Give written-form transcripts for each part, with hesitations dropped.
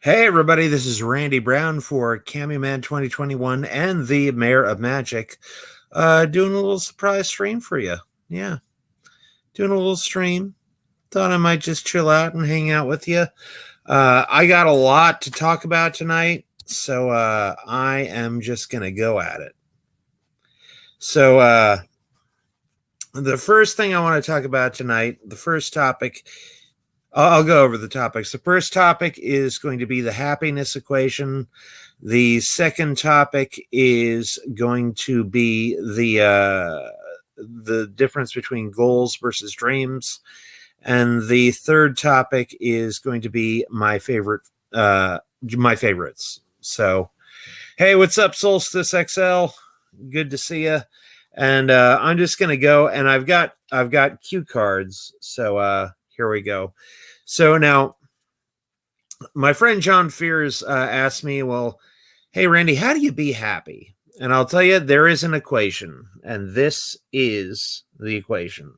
Hey everybody, this is Randy Brown for Cameo Man 2021 and the Mayor of Magic. Doing a little surprise stream for you. Yeah, doing a little stream. Thought I might just chill out and hang out with you. I got a lot to talk about tonight, so I am just going to go at it. So, the first thing I want to talk about tonight, the first topic, I'll go over the topics. The first topic is going to be the happiness equation. The second topic is going to be the difference between goals versus dreams, and the third topic is going to be my favorites. So, hey, what's up, Solstice XL? Good to see you. And I'm just gonna go, and I've got cue cards. So here we go. So now, my friend John Fears asked me, well, hey, Randy, how do you be happy? And I'll tell you, there is an equation, and this is the equation.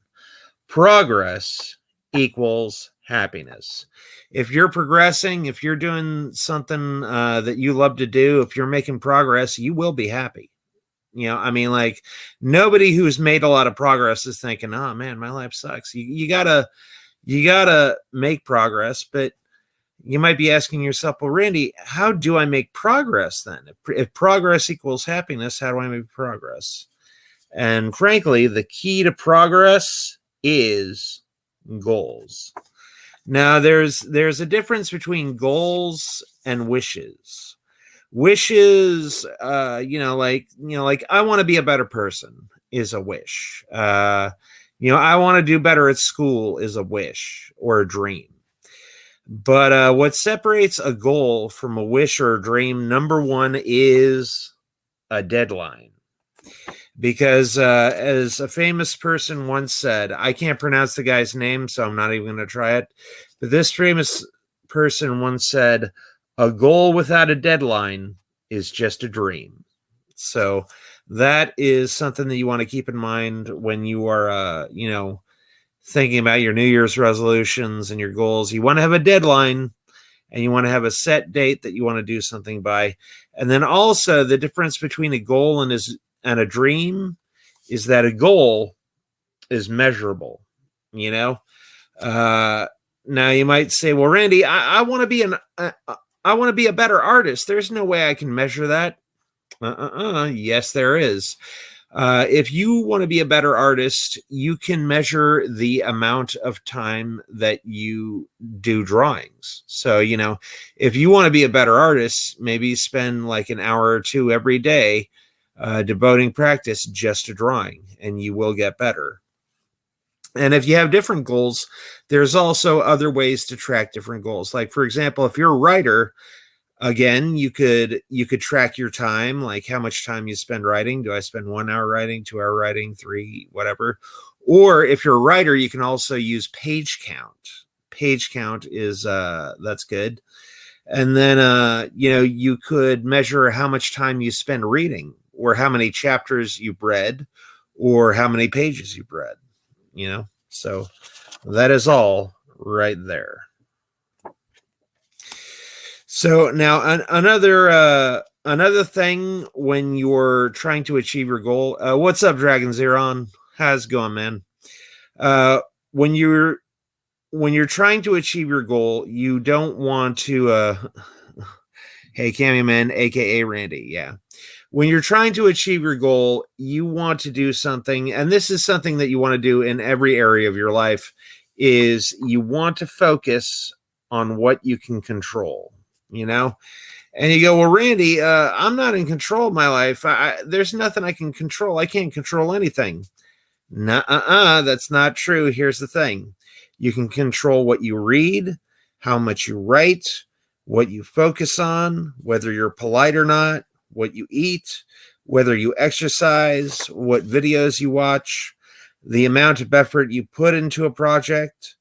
Progress equals happiness. If you're progressing, if you're doing something that you love to do, if you're making progress, you will be happy. You know, I mean, like, nobody who's made a lot of progress is thinking, oh man, my life sucks. You gotta make progress, but you might be asking yourself, well, Randy, how do I make progress then? If progress equals happiness, how do I make progress? And frankly, the key to progress is goals. Now, there's a difference between goals and wishes. Wishes, like I want to be a better person is a wish. I want to do better at school is a wish or a dream. But what separates a goal from a wish or a dream, number one, is a deadline. Because as a famous person once said, I can't pronounce the guy's name, so I'm not even going to try it. But this famous person once said, a goal without a deadline is just a dream. So that is something that you want to keep in mind when you are, thinking about your New Year's resolutions and your goals. You want to have a deadline, and you want to have a set date that you want to do something by. And then also the difference between a goal and a dream is that a goal is measurable. Now you might say, well, Randy, I want to be I want to be a better artist. There's no way I can measure that. Yes, there is. If you want to be a better artist, you can measure the amount of time that you do drawings. So, if you want to be a better artist, maybe spend like an hour or two every day devoting practice just to drawing, and you will get better. And if you have different goals, there's also other ways to track different goals. Like, for example, if you're a writer, again, you could track your time, like how much time you spend writing. Do I spend 1 hour writing, 2 hour writing, 3, whatever? Or if you're a writer, you can also use page count. Page count is that's good. And then you could measure how much time you spend reading, or how many chapters you've read, or how many pages you've read. So that is all right there. So now another thing when you're trying to achieve your goal. What's up, Dragon Zeron? How's it going, man? When you're trying to achieve your goal, you don't want to. Hey, Cameo Man, aka Randy. Yeah. When you're trying to achieve your goal, you want to do something, and this is something that you want to do in every area of your life, is you want to focus on what you can control, and you go, well, Randy, I'm not in control of my life. There's nothing I can control. I can't control anything. That's not true. Here's the thing. You can control what you read, how much you write, what you focus on, whether you're polite or not, what you eat, whether you exercise, what videos you watch, the amount of effort you put into a project,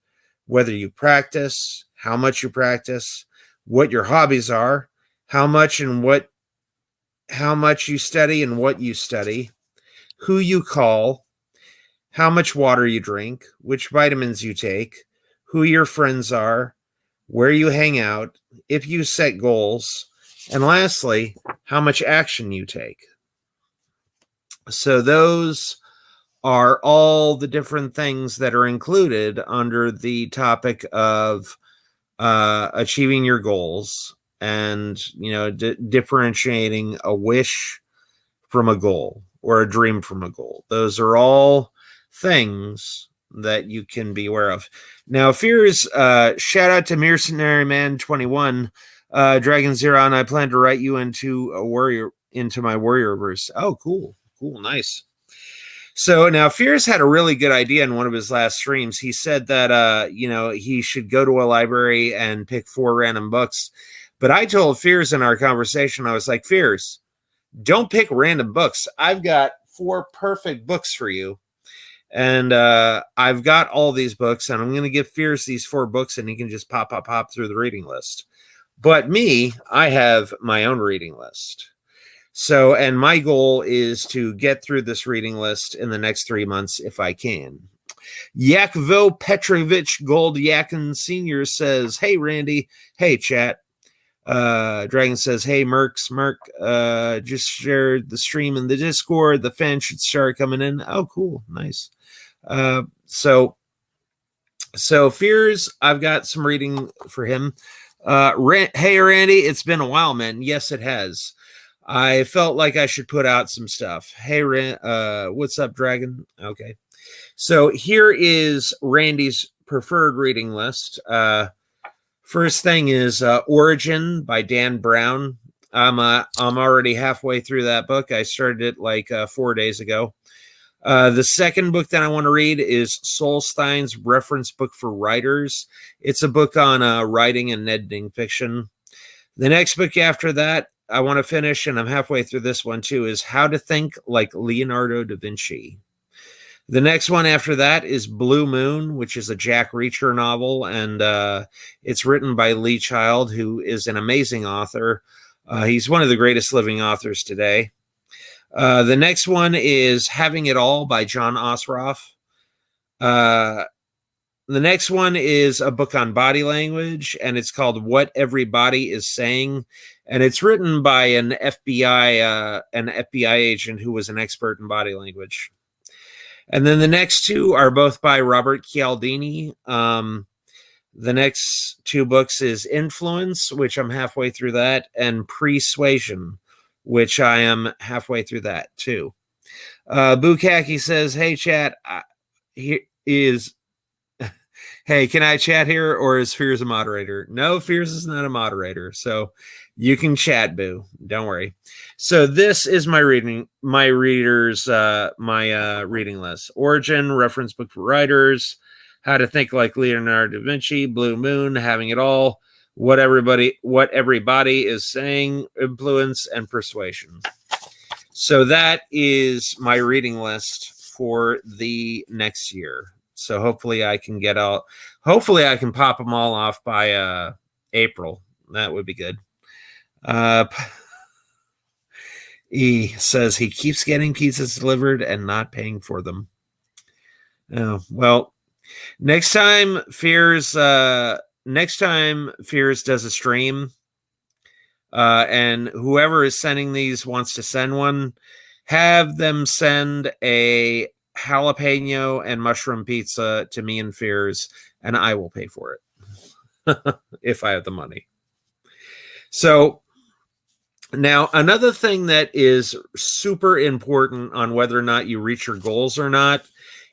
whether you practice, how much you practice, what your hobbies are, how much you study and what you study, who you call, how much water you drink, which vitamins you take, who your friends are, where you hang out, if you set goals, and lastly, how much action you take. So those are all the different things that are included under the topic of achieving your goals and, differentiating a wish from a goal or a dream from a goal. Those are all things that you can be aware of. Now, fears, shout out to Mercenary Man 21, Dragon Zero, and I plan to write you into my warrior verse. Oh, cool, nice. So now Fears had a really good idea in one of his last streams. He said that, he should go to a library and pick 4 random books. But I told Fears in our conversation, I was like, Fears, don't pick random books. I've got 4 perfect books for you. And I've got all these books, and I'm going to give Fears these 4 books, and he can just pop through the reading list. But me, I have my own reading list. So, and my goal is to get through this reading list in the next 3 months if I can. Yakvo Petrovich Gold Yakin Sr. says, hey, Randy. Hey, chat. Dragon says, hey, Merc, just shared the stream in the Discord. The fans should start coming in. Oh, cool. Nice. So Fears, I've got some reading for him. Hey, Randy, it's been a while, man. Yes, it has. I felt like I should put out some stuff. Hey, what's up, Dragon? Okay. So here is Randy's preferred reading list. First thing is Origin by Dan Brown. I'm already halfway through that book. I started it like 4 days ago. The second book that I want to read is Solstein's Reference Book for Writers. It's a book on writing and editing fiction. The next book after that I want to finish, and I'm halfway through this one too, is How to Think Like Leonardo da Vinci. The next one after that is Blue Moon, which is a Jack Reacher novel, and it's written by Lee Child, who is an amazing author. He's one of the greatest living authors today. The next one is Having It All by John Osroff. The next one is a book on body language, and it's called What Everybody Is Saying, and it's written by an FBI agent who was an expert in body language. And then the next 2 are both by Robert Cialdini. The next 2 books is Influence, which I'm halfway through that, and Persuasion, which I am halfway through that too. Bukaki says, hey, chat, here is... Hey, can I chat here, or is Fears a moderator? No, Fears is not a moderator, so you can chat, Boo. Don't worry. So this is my reading list. Origin, Reference Book for Writers, How to Think Like Leonardo da Vinci, Blue Moon, Having It All, What Everybody Is Saying, Influence, and Persuasion. So that is my reading list for the next year. So hopefully I can pop them all off by April. That would be good. He says he keeps getting pizzas delivered and not paying for them. Oh, well, next time Fears does a stream, and whoever is sending these wants to send one, have them send a jalapeno and mushroom pizza to me and Fears, and I will pay for it if I have the money. So now another thing that is super important on whether or not you reach your goals or not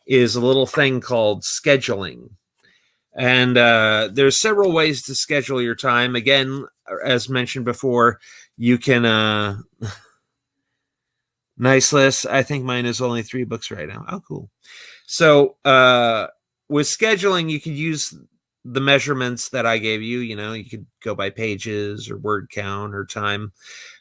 is a little thing called scheduling. And there's several ways to schedule your time. Again, as mentioned before, you can nice list. I think mine is only 3 books right now. Oh, cool. So with scheduling, you could use the measurements that I gave you. You could go by pages or word count or time.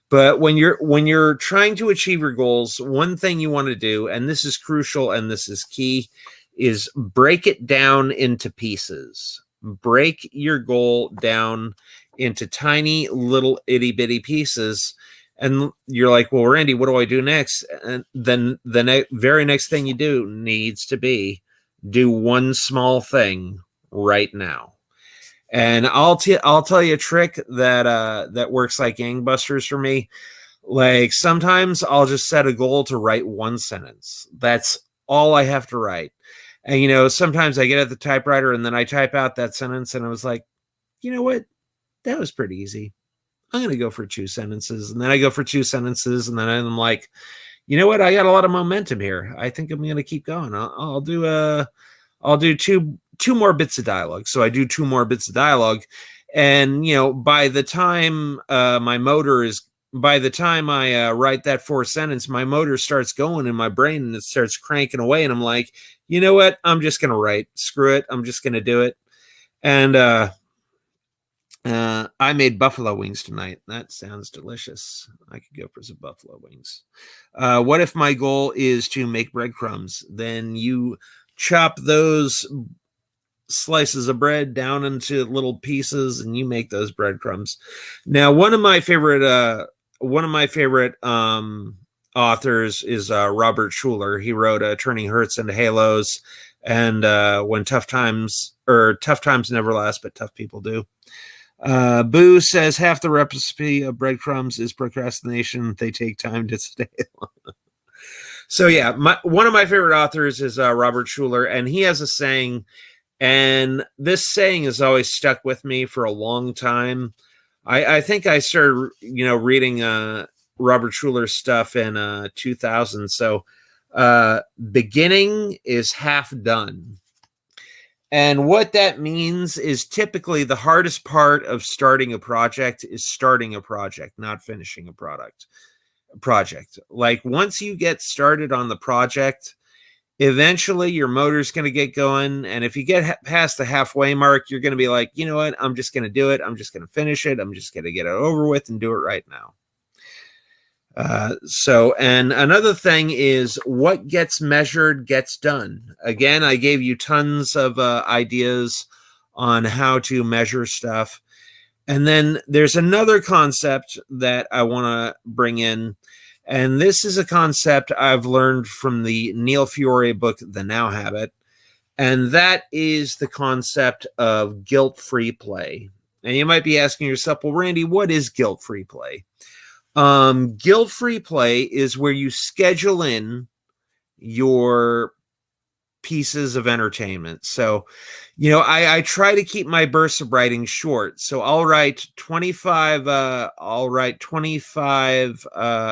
But when you're trying to achieve your goals, one thing you want to do, and this is crucial and this is key, is break it down into pieces. Break your goal down into tiny little itty bitty pieces. And you're like, well, Randy, what do I do next? And then the very next thing you do needs to be do one small thing right now. And I'll tell you a trick that works like gangbusters for me. Like sometimes I'll just set a goal to write one sentence. That's all I have to write. And sometimes I get at the typewriter and then I type out that sentence and I was like, you know what? That was pretty easy. I'm going to go for 2 sentences. And then I go for 2 sentences and then I'm like, you know what? I got a lot of momentum here. I think I'm going to keep going. I'll do two more bits of dialogue. So I do 2 more bits of dialogue. And, by the time by the time I write that 4 sentence, my motor starts going in my brain and it starts cranking away. And I'm like, you know what? I'm just going to write. Screw it. I'm just going to do it. And I made buffalo wings tonight. That sounds delicious. I could go for some buffalo wings. What if my goal is to make breadcrumbs? Then you chop those slices of bread down into little pieces and you make those breadcrumbs. Now, one of my favorite authors is Robert Schuller. He wrote Turning Hurts into Halos and When Tough Times Never Last, but Tough People Do. Boo says half the recipe of breadcrumbs is procrastination. They take time to stay. So yeah, one of my favorite authors is Robert Schuller, and he has a saying, and this saying has always stuck with me for a long time. I think I started, reading Robert Schuller's stuff in 2000. So beginning is half done. And what that means is typically the hardest part of starting a project is starting a project, not finishing a project. Like once you get started on the project, eventually your motor's going to get going. And if you get past the halfway mark, you're going to be like, you know what? I'm just going to do it. I'm just going to finish it. I'm just going to get it over with and do it right now. And another thing is what gets measured gets done. Again, I gave you tons of ideas on how to measure stuff. And then there's another concept that I want to bring in. And this is a concept I've learned from the Neil Fiore book, The Now Habit. And that is the concept of guilt-free play. And you might be asking yourself, well, Randy, what is guilt-free play? Guilt-free play is where you schedule in your pieces of entertainment. So, I try to keep my bursts of writing short. So I'll write 25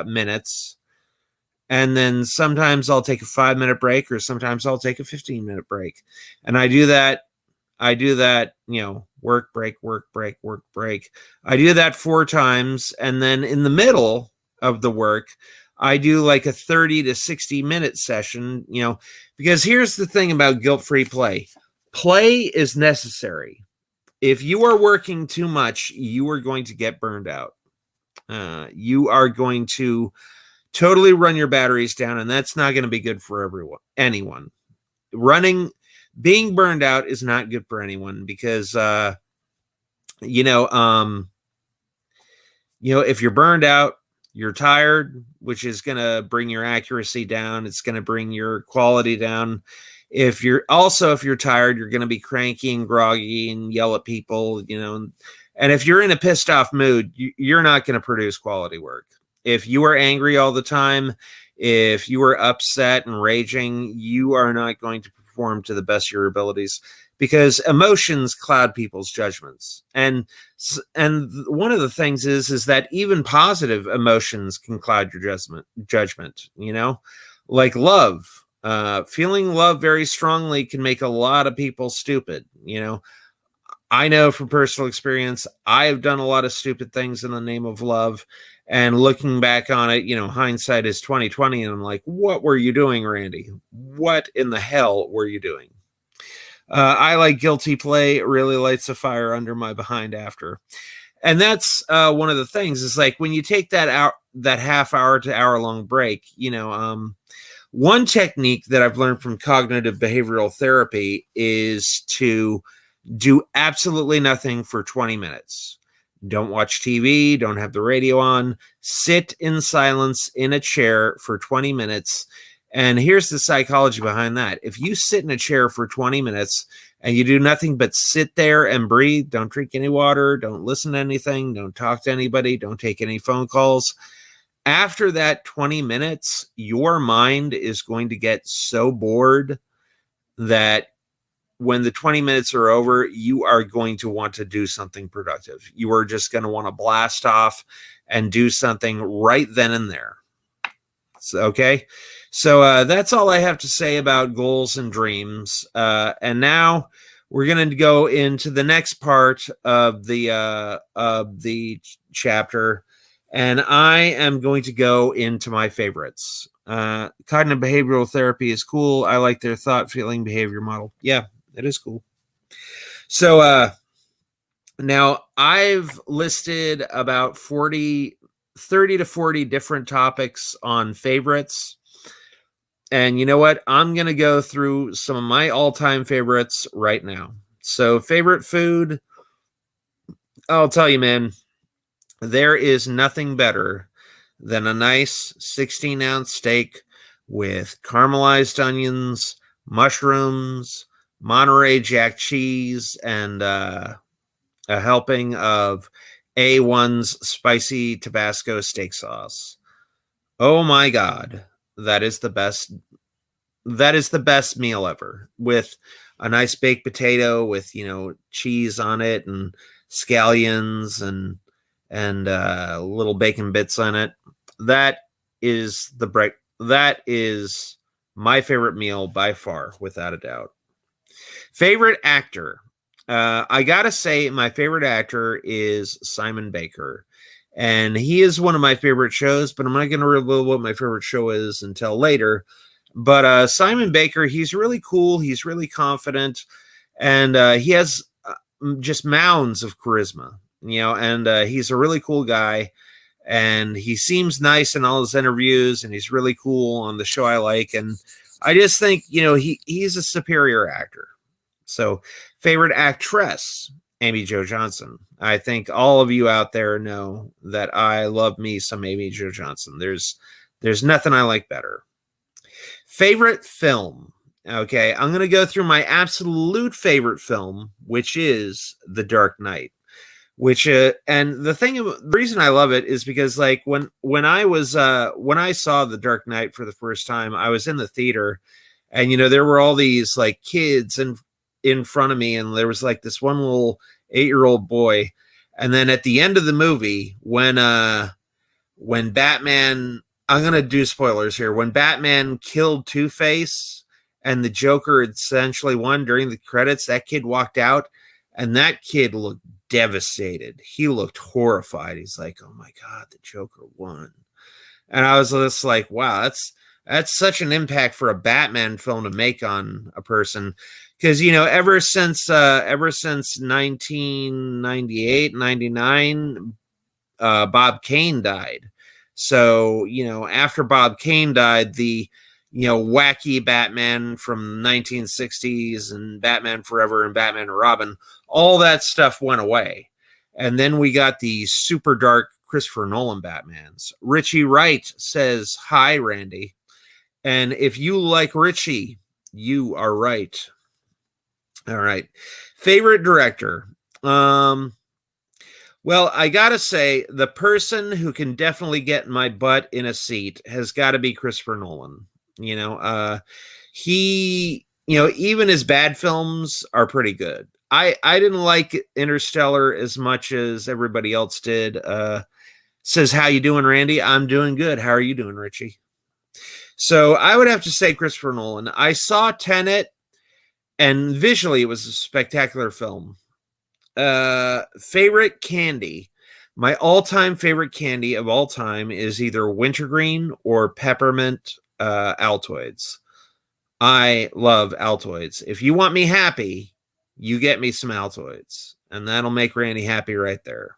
minutes. And then sometimes I'll take a 5-minute break or sometimes I'll take a 15-minute break. And I do that, work, break, work, break, work, break. I do that 4 times. And then in the middle of the work, I do like a 30 to 60 minute session, because here's the thing about guilt-free play. Play is necessary. If you are working too much, you are going to get burned out. You are going to totally run your batteries down, and that's not going to be good for anyone. Being burned out is not good for anyone because, if you're burned out, you're tired, which is going to bring your accuracy down. It's going to bring your quality down. If you're tired, you're going to be cranky and groggy and yell at people, and if you're in a pissed off mood, you're not going to produce quality work. If you are angry all the time, if you are upset and raging, you are not going to perform to the best of your abilities because emotions cloud people's judgments. And one of the things is that even positive emotions can cloud your judgment, like love. Feeling love very strongly can make a lot of people stupid. I know from personal experience, I have done a lot of stupid things in the name of love. And looking back on it, hindsight is 20/20. And I'm like, what were you doing, Randy? What in the hell were you doing? I like guilty play. It really lights a fire under my behind after. And that's one of the things is like when you take that half hour to hour long break, one technique that I've learned from cognitive behavioral therapy is to do absolutely nothing for 20 minutes. Don't watch TV. Don't have the radio on. Sit in silence in a chair for 20 minutes. And here's the psychology behind that. If you sit in a chair for 20 minutes and you do nothing but sit there and breathe, don't drink any water, don't listen to anything, don't talk to anybody, don't take any phone calls, after that 20 minutes, your mind is going to get so bored that when the 20 minutes are over, you are going to want to do something productive. You are just going to want to blast off and do something right then and there. Okay. So that's all I have to say about goals and dreams. And now we're going to go into the next part of the chapter. And I am going to go into my favorites. Cognitive behavioral therapy is cool. I like their thought, feeling, behavior model. Yeah, it is cool. So now I've listed about 30 to 40 different topics on favorites. And you know what? I'm going to go through some of my all-time favorites right now. So favorite food, I'll tell you, man, there is nothing better than a nice 16-ounce steak with caramelized onions, mushrooms, Monterey Jack cheese, and a helping of A1's spicy Tabasco steak sauce. Oh my God, that is the best. That is the best meal ever, with a nice baked potato with, cheese on it and scallions and little bacon bits on it. That is my favorite meal by far, without a doubt. Favorite actor. I gotta say, my favorite actor is Simon Baker, and he is one of my favorite shows, but I'm not going to reveal what my favorite show is until later. But Simon Baker, he's really cool. He's really confident, and he has just mounds of charisma, and he's a really cool guy, and he seems nice in all his interviews, and he's really cool on the show I like, and I just think, he's a superior actor. So favorite actress, Amy Jo Johnson. I think all of you out there know that I love me some Amy Jo Johnson. There's nothing I like better. Favorite film. Okay, I'm going to go through my absolute favorite film, which is The Dark Knight. Which and the reason I love it is because, like, when I saw The Dark Knight for the first time, I was in the theater, and there were all these like kids in front of me, and there was like this one little 8-year-old boy, and then at the end of the movie, when Batman, I'm going to do spoilers here, when Batman killed Two-Face and the Joker essentially won during the credits, that kid walked out, and that kid looked devastated. He looked horrified. He's like, oh my God, the Joker won. And I was just like, wow, that's such an impact for a Batman film to make on a person. Because, ever since 1998, 99, Bob Kane died. So, after Bob Kane died, the, wacky Batman from 1960s and Batman Forever and Batman and Robin, all that stuff went away. And then we got the super dark Christopher Nolan Batmans. Richie Wright says, hi, Randy. And if you like Richie, you are right. All right. Favorite director. Well, I gotta say, the person who can definitely get my butt in a seat has got to be Christopher Nolan. He, even his bad films are pretty good. I didn't like Interstellar as much as everybody else did. Says, how you doing, Randy? I'm doing good. How are you doing, Richie? So I would have to say Christopher Nolan. I saw Tenet, and visually it was a spectacular film. Favorite candy. My all-time favorite candy of all time is either wintergreen or peppermint Altoids. I love Altoids. If you want me happy, you get me some Altoids, and that'll make Randy happy right there.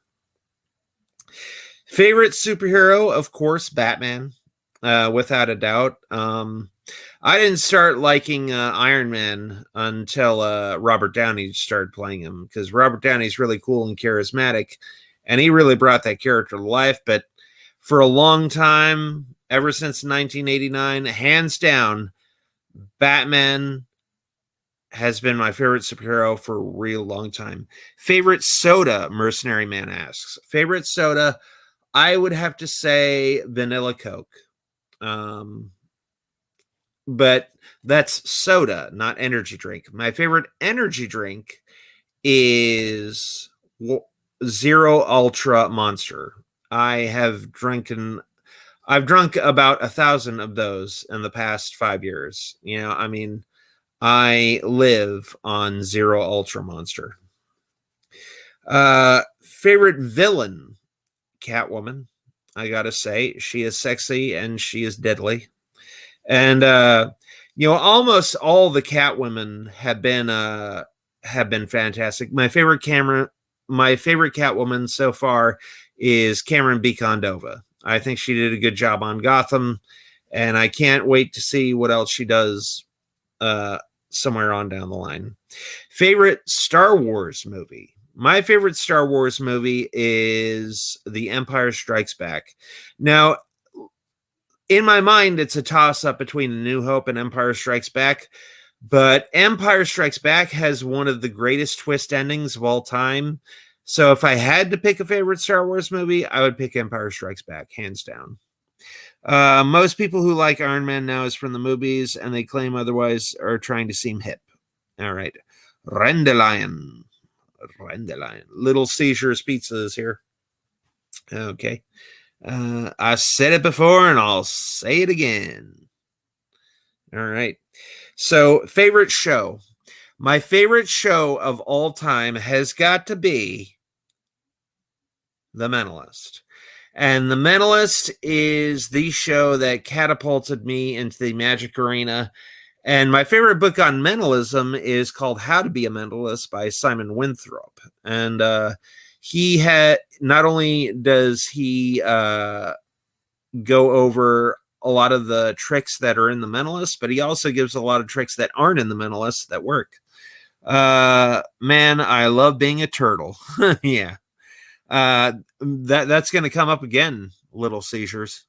Favorite superhero, of course, Batman, without a doubt. I didn't start liking Iron Man until Robert Downey started playing him, because Robert Downey's really cool and charismatic, and he really brought that character to life. But for a long time, ever since 1989, hands down, Batman has been my favorite superhero for a real long time. Favorite soda, Mercenary Man asks. Favorite soda, I would have to say vanilla Coke. But that's soda, not energy drink. My favorite energy drink is Zero Ultra Monster. I've drunk about 1,000 of those in the past 5 years. I mean, I live on Zero Ultra Monster. Favorite villain, Catwoman. I gotta say, she is sexy and she is deadly. And almost all the Catwomen have been fantastic. My favorite Catwoman so far is Cameron Bicondova. I think she did a good job on Gotham, and I can't wait to see what else she does somewhere on down the line. Favorite Star Wars movie. My favorite Star Wars movie is The Empire Strikes Back. Now, in my mind, it's a toss-up between A New Hope and Empire Strikes Back, but Empire Strikes Back has one of the greatest twist endings of all time. So if I had to pick a favorite Star Wars movie, I would pick Empire Strikes Back, hands down. Most people who like Iron Man now is from the movies, and they claim otherwise are trying to seem hip. All right. Rendelion. Little Seizures Pizza is here. Okay. I said it before, and I'll say it again. All right. So, favorite show. My favorite show of all time has got to be The Mentalist. And The Mentalist is the show that catapulted me into the magic arena. And my favorite book on mentalism is called How to Be a Mentalist by Simon Winthrop. And he had, not only does he go over a lot of the tricks that are in The Mentalist, but he also gives a lot of tricks that aren't in The Mentalist that work. Man, I love being a turtle. Yeah. That's going to come up again, Little Seizures.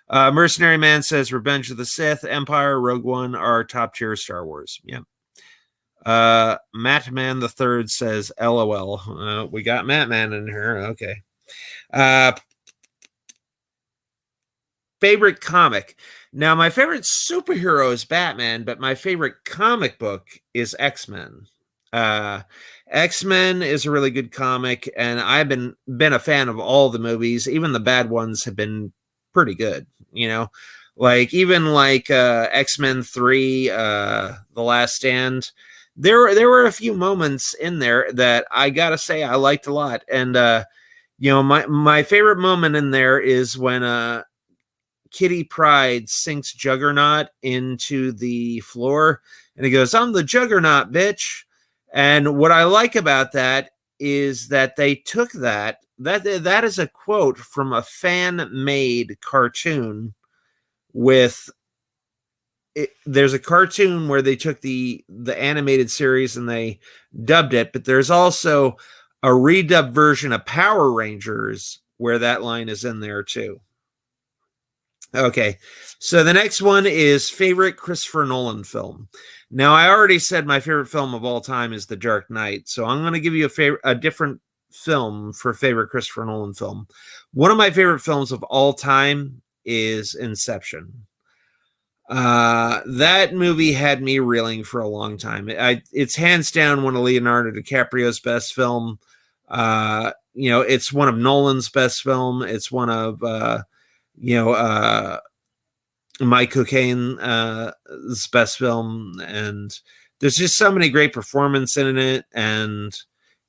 Mercenary Man says Revenge of the Sith, Empire, Rogue One are top tier Star Wars. Yep. Matt Man the Third says LOL. We got Matt Man in here. Okay. Favorite comic. Now, my favorite superhero is Batman, but my favorite comic book is X-Men. X-Men is a really good comic, and I've been a fan of all the movies. Even the bad ones have been pretty good, like X-Men 3, The Last Stand. There were a few moments in there that I gotta say I liked a lot. And my favorite moment in there is when Kitty Pryde sinks Juggernaut into the floor, and he goes, "I'm the Juggernaut, bitch." And what I like about that is that they took that is a quote from a fan-made cartoon there's a cartoon where they took the animated series and they dubbed it, but there's also a redubbed version of Power Rangers where that line is in there too. Okay, so the next one is favorite Christopher Nolan film. Now, I already said my favorite film of all time is The Dark Knight, so I'm going to give you a different film for favorite Christopher Nolan film. One of my favorite films of all time is Inception. That movie had me reeling for a long time. It's hands down one of Leonardo DiCaprio's best film. It's one of Nolan's best film. It's one of Mike Cocaine's best film, and there's just so many great performances in it, and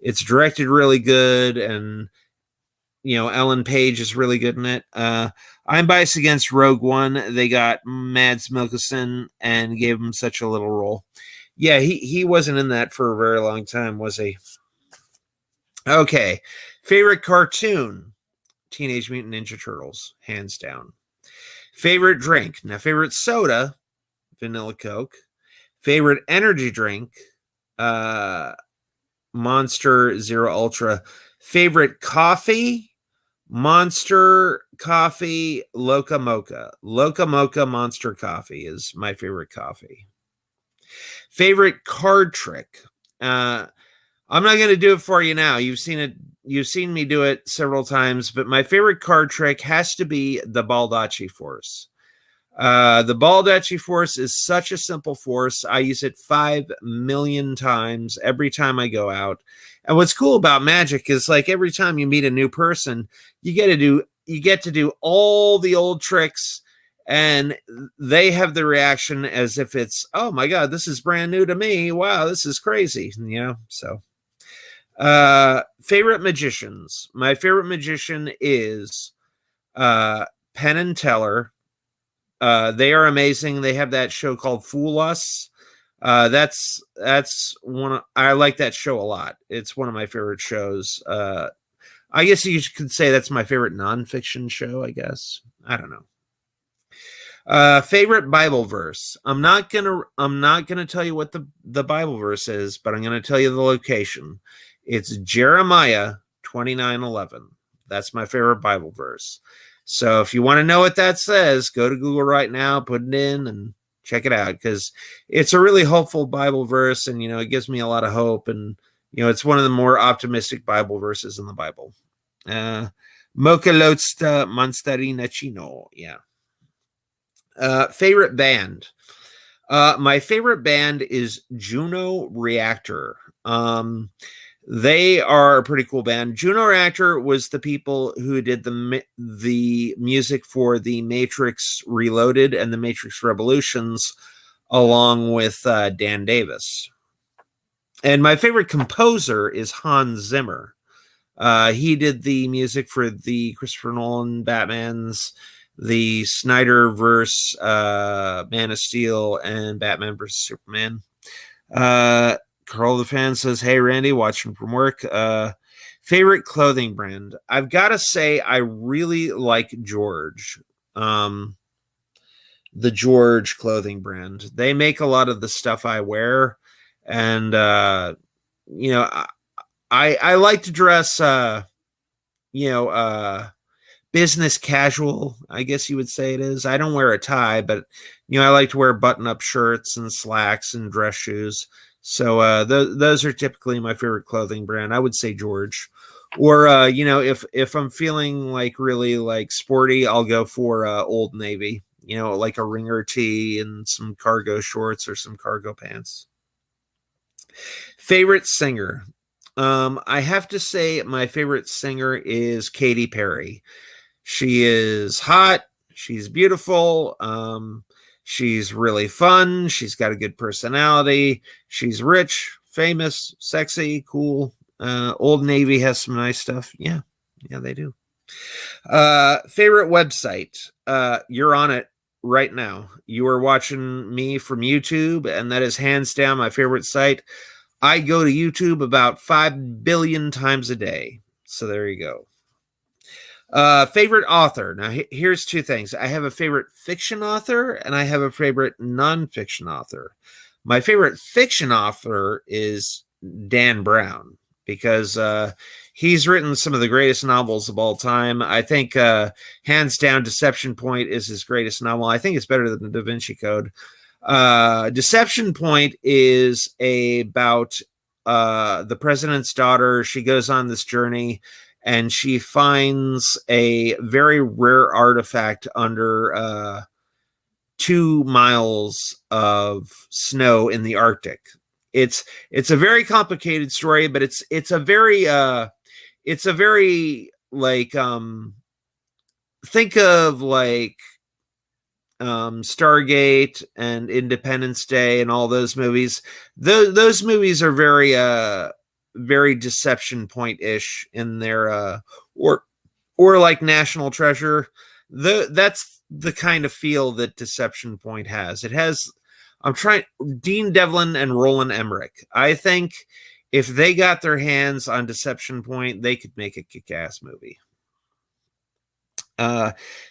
it's directed really good, and Ellen Page is really good in it. I'm biased against Rogue One. They got Mads Mikkelsen and gave him such a little role. Yeah, he wasn't in that for a very long time, was he? Okay, favorite cartoon, Teenage Mutant Ninja Turtles, hands down. Favorite drink. Now, favorite soda, vanilla Coke. Favorite energy drink, Monster Zero Ultra. Favorite coffee, Monster Coffee Loca Mocha. Loca Mocha Monster Coffee is my favorite coffee. Favorite card trick. I'm not going to do it for you now. You've seen me do it several times, but my favorite card trick has to be the Baldacci force. The Baldacci force is such a simple force. I use it 5 million times every time I go out. And what's cool about magic is, like, every time you meet a new person, you get to do all the old tricks, and they have the reaction as if it's, oh my God, this is brand new to me. Wow, this is crazy. So favorite magicians. My favorite magician is Penn and Teller. They are amazing. They have that show called Fool Us. That's one. I like that show a lot. It's one of my favorite shows. I guess you could say that's my favorite nonfiction show. I guess. I don't know. Favorite Bible verse. I'm not gonna tell you what the Bible verse is, but I'm gonna tell you the location. It's Jeremiah 29:11. That's my favorite Bible verse. So if you want to know what that says, go to Google right now, put it in, and check it out, because it's a really hopeful Bible verse, and it gives me a lot of hope, and it's one of the more optimistic Bible verses in the Bible. Mocha Lotsta Monsterina Chino. Yeah. Favorite band. My favorite band is Juno Reactor. They are a pretty cool band. Juno Reactor was the people who did the music for The Matrix Reloaded and The Matrix Revolutions, along with Dan Davis. And my favorite composer is Hans Zimmer. He did the music for the Christopher Nolan Batmans, the Snyderverse, Man of Steel, and Batman vs. Superman. Carl the Fan says, hey, Randy, watching from work. Favorite clothing brand. I've got to say, I really like George. The George clothing brand. They make a lot of the stuff I wear. And, I like to dress, business casual, I guess you would say it is. I don't wear a tie, but, I like to wear button-up shirts and slacks and dress shoes. So those are typically my favorite clothing brand. I would say George. Or, if I'm feeling like really like sporty, I'll go for Old Navy, like a ringer tee and some cargo shorts or some cargo pants. Favorite singer. I have to say my favorite singer is Katy Perry. She is hot. She's beautiful. She's really fun. She's got a good personality. She's rich, famous, sexy, cool. Old Navy has some nice stuff. Yeah, they do. Favorite website. You're on it right now. You are watching me from YouTube, and that is hands down my favorite site. I go to YouTube about 5 billion times a day. So there you go. Favorite author. Now, here's two things. I have a favorite fiction author, and I have a favorite nonfiction author. My favorite fiction author is Dan Brown, because he's written some of the greatest novels of all time. I think hands down, Deception Point is his greatest novel. I think it's better than the Da Vinci Code. Deception Point is about the president's daughter. She goes on this journey, and she finds a very rare artifact under 2 miles of snow in the Arctic. It's a very complicated story, but it's a very like think of like Stargate and Independence Day and all those movies. Those movies are very Deception Point-ish in their or like National Treasure. That's the kind of feel that Deception Point has. It has Dean Devlin and Roland Emmerich. I think if they got their hands on Deception Point, they could make a kick-ass movie.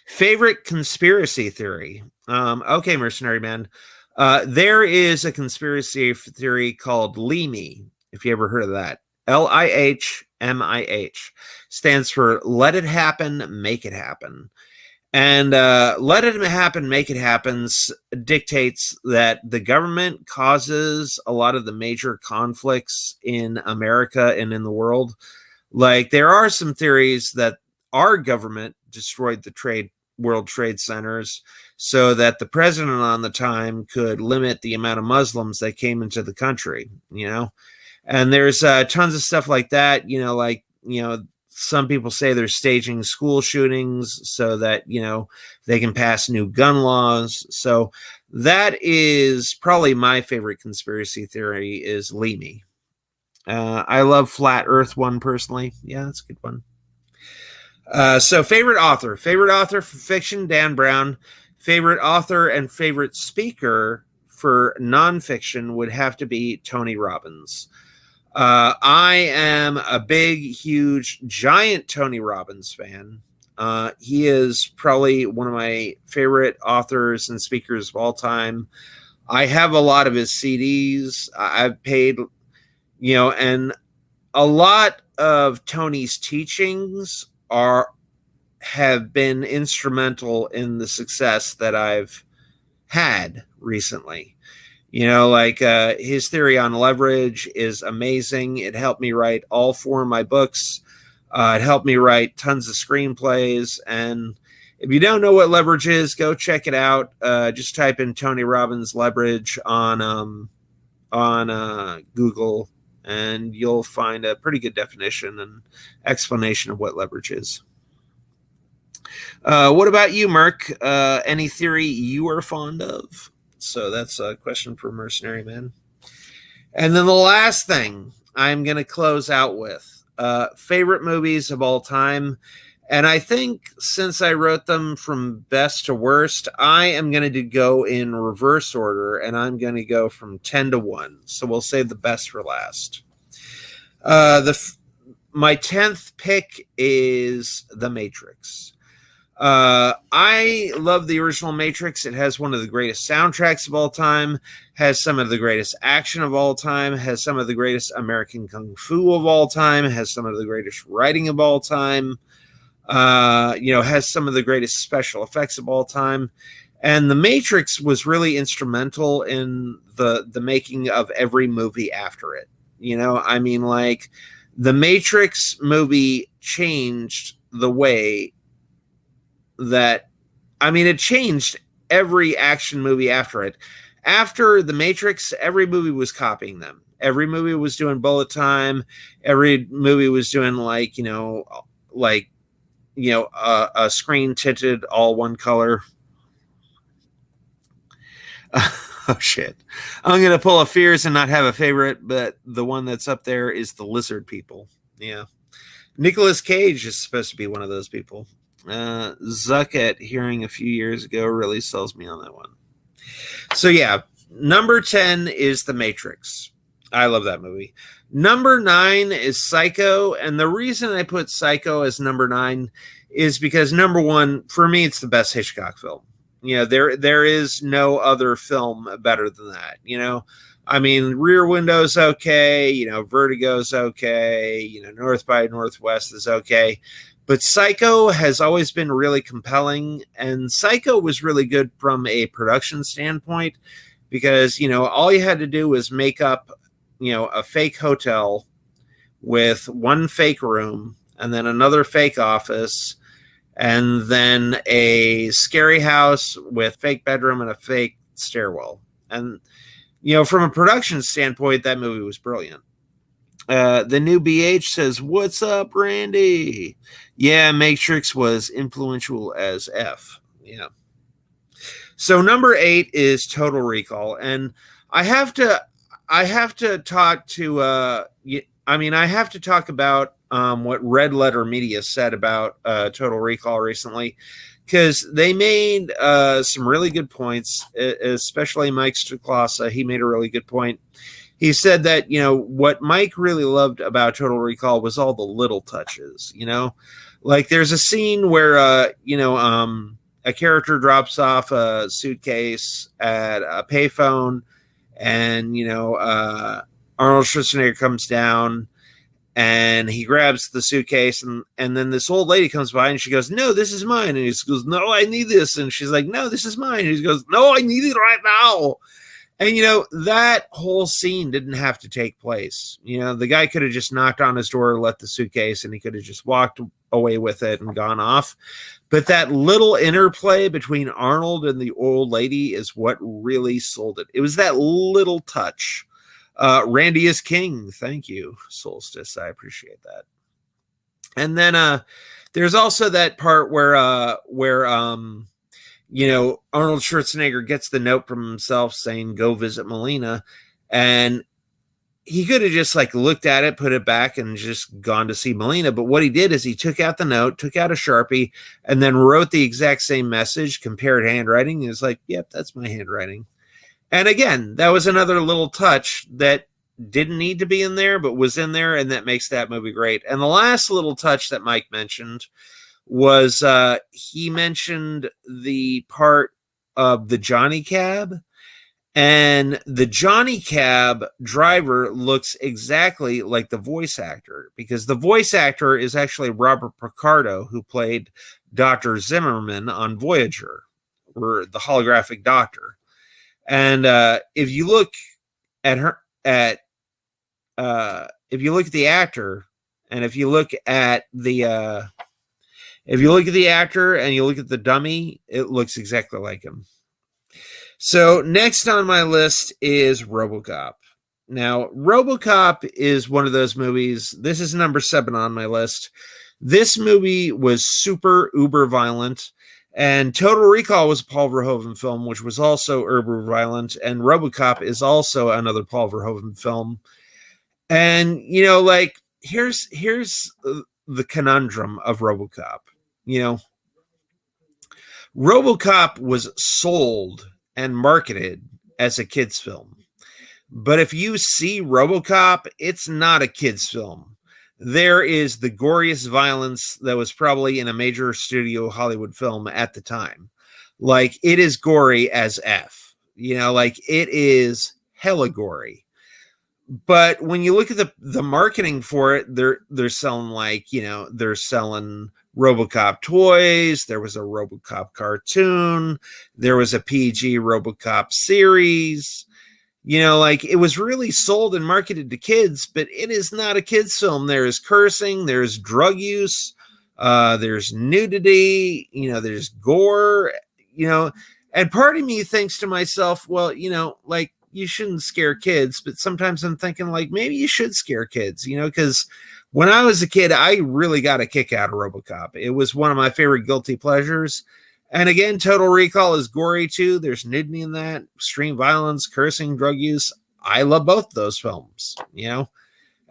Favorite conspiracy theory. Okay, Mercenary Man. There is a conspiracy theory called LIHMIH, if you ever heard of that. LIHMIH stands for Let It Happen, Make It Happen. And let it happen, make it happen dictates that the government causes a lot of the major conflicts in America and in the world. Like, there are some theories that our government destroyed the World Trade Centers so that the president on the time could limit the amount of Muslims that came into the country, And there's tons of stuff like that, some people say they're staging school shootings so that, they can pass new gun laws. So that is probably my favorite conspiracy theory is Leamy. I love Flat Earth one personally. Yeah, that's a good one. So favorite author for fiction, Dan Brown. Favorite author and favorite speaker for nonfiction would have to be Tony Robbins. I am a big, huge, giant Tony Robbins fan. He is probably one of my favorite authors and speakers of all time. I have a lot of his CDs. I've paid, and a lot of Tony's teachings have been instrumental in the success that I've had recently. His theory on leverage is amazing. It helped me write all 4 of my books. It helped me write tons of screenplays. And if you don't know what leverage is, go check it out. Just type in Tony Robbins leverage on Google, and you'll find a pretty good definition and explanation of what leverage is. What about you, Merc? Any theory you are fond of? So that's a question for Mercenary Man. And then the last thing I'm going to close out with, favorite movies of all time. And I think since I wrote them from best to worst, I am going to go in reverse order, and I'm going to go from 10 to 1. So we'll save the best for last. My 10th pick is The Matrix. I love the original Matrix. It has one of the greatest soundtracks of all time, has some of the greatest action of all time, has some of the greatest American Kung Fu of all time, has some of the greatest writing of all time, has some of the greatest special effects of all time. And The Matrix was really instrumental in the making of every movie after it. The Matrix movie changed the way it changed every action movie after it. After The Matrix, every movie was copying them. Every movie was doing bullet time. Every movie was doing a screen tinted all one color. Oh shit. I'm going to pull a Fears and not have a favorite, but the one that's up there is The Lizard People. Yeah. Nicolas Cage is supposed to be one of those people. Zucket hearing a few years ago really sells me on that one. So yeah, number 10 is The Matrix. I love that movie. Number 9 is Psycho, and the reason I put Psycho as number 9 is because number 1, for me, it's the best Hitchcock film. There is no other film better than that. Rear Window's okay, Vertigo's okay, North by Northwest is okay. But Psycho has always been really compelling, and Psycho was really good from a production standpoint because, all you had to do was make up, a fake hotel with one fake room and then another fake office and then a scary house with fake bedroom and a fake stairwell. And, from a production standpoint, that movie was brilliant. The new BH says, "What's up, Randy?" Yeah, Matrix was influential as F. Yeah. So number 8 is Total Recall, and I have to talk about what Red Letter Media said about Total Recall recently, because they made some really good points, especially Mike Stuklasa. He made a really good point. He said that, what Mike really loved about Total Recall was all the little touches, there's a scene where, a character drops off a suitcase at a payphone and, Arnold Schwarzenegger comes down and he grabs the suitcase, and then this old lady comes by and she goes, "No, this is mine." And he goes, "No, I need this." And she's like, "No, this is mine." And he goes, "No, I need it right now." And, that whole scene didn't have to take place. The guy could have just knocked on his door, let the suitcase, and he could have just walked away with it and gone off. But that little interplay between Arnold and the old lady is what really sold it. It was that little touch. Randy is king. Thank you, Solstice. I appreciate that. And then there's also that part where Arnold Schwarzenegger gets the note from himself saying, "Go visit Melina." And he could have just looked at it, put it back, and just gone to see Melina. But what he did is he took out the note, took out a Sharpie, and then wrote the exact same message, compared handwriting. He was like, "Yep, that's my handwriting." And again, that was another little touch that didn't need to be in there, but was in there, and that makes that movie great. And the last little touch that Mike mentioned was he mentioned the part of the Johnny Cab, and the Johnny Cab driver looks exactly like the voice actor, because the voice actor is actually Robert Picardo, who played Dr. Zimmerman on Voyager, or the holographic doctor. And if you look at if you look at the actor, and if you look at the actor and you look at the dummy, it looks exactly like him. So next on my list is Robocop. Now, Robocop is one of those movies. This is number 7 on my list. This movie was super uber violent. And Total Recall was a Paul Verhoeven film, which was also uber violent. And Robocop is also another Paul Verhoeven film. And, here's the conundrum of Robocop. Robocop was sold and marketed as a kid's film. But if you see Robocop, it's not a kid's film. There is the goriest violence that was probably in a major studio Hollywood film at the time. It is gory as F. It is hella gory. But when you look at the marketing for it, they're selling they're selling Robocop toys. There was a Robocop cartoon. There was a PG Robocop series. It was really sold and marketed to kids, but it is not a kid's film. There is cursing, there's drug use, there's nudity, there's gore, and part of me thinks to myself, well, you shouldn't scare kids, but sometimes I'm thinking maybe you should scare kids, because when I was a kid, I really got a kick out of Robocop. It was one of my favorite guilty pleasures. And again, Total Recall is gory too. There's nudity in that, extreme violence, cursing, drug use. I love both those films,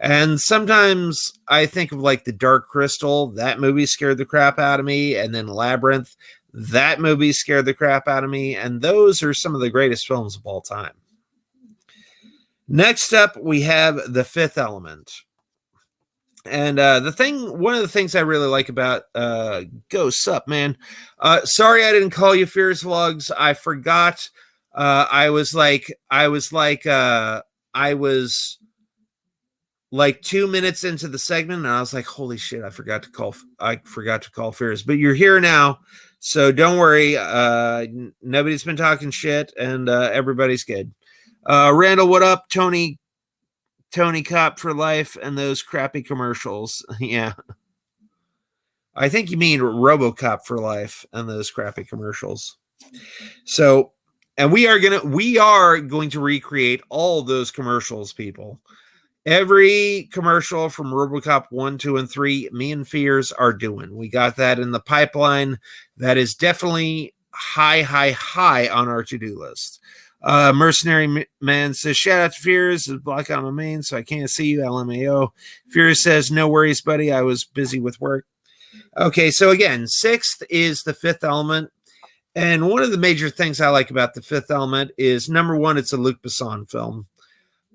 And sometimes I think of The Dark Crystal. That movie scared the crap out of me. And then Labyrinth. That movie scared the crap out of me. And those are some of the greatest films of all time. Next up, we have The Fifth Element. And one of the things I really like about Ghosts Up, man. Sorry I didn't call you Fears Vlogs. I forgot. I was 2 minutes into the segment, and I was like, holy shit, I forgot to call Fears. But you're here now, so don't worry. Nobody's been talking shit, and everybody's good. Randall, what up? Tony Cop for life and those crappy commercials. Yeah. I think you mean Robocop for life and those crappy commercials. So, and we are going to recreate all those commercials, people. Every commercial from Robocop 1, 2, and 3, me and Fears are doing. We got that in the pipeline. That is definitely high on our to-do list. Mercenary Man says, shout out to Fears, is block on my main, so I can't see you, LMAO. Fears says, no worries, buddy, I was busy with work. Okay, so again, 6th is The Fifth Element. And one of the major things I like about The Fifth Element is, number one, it's a Luc Besson film.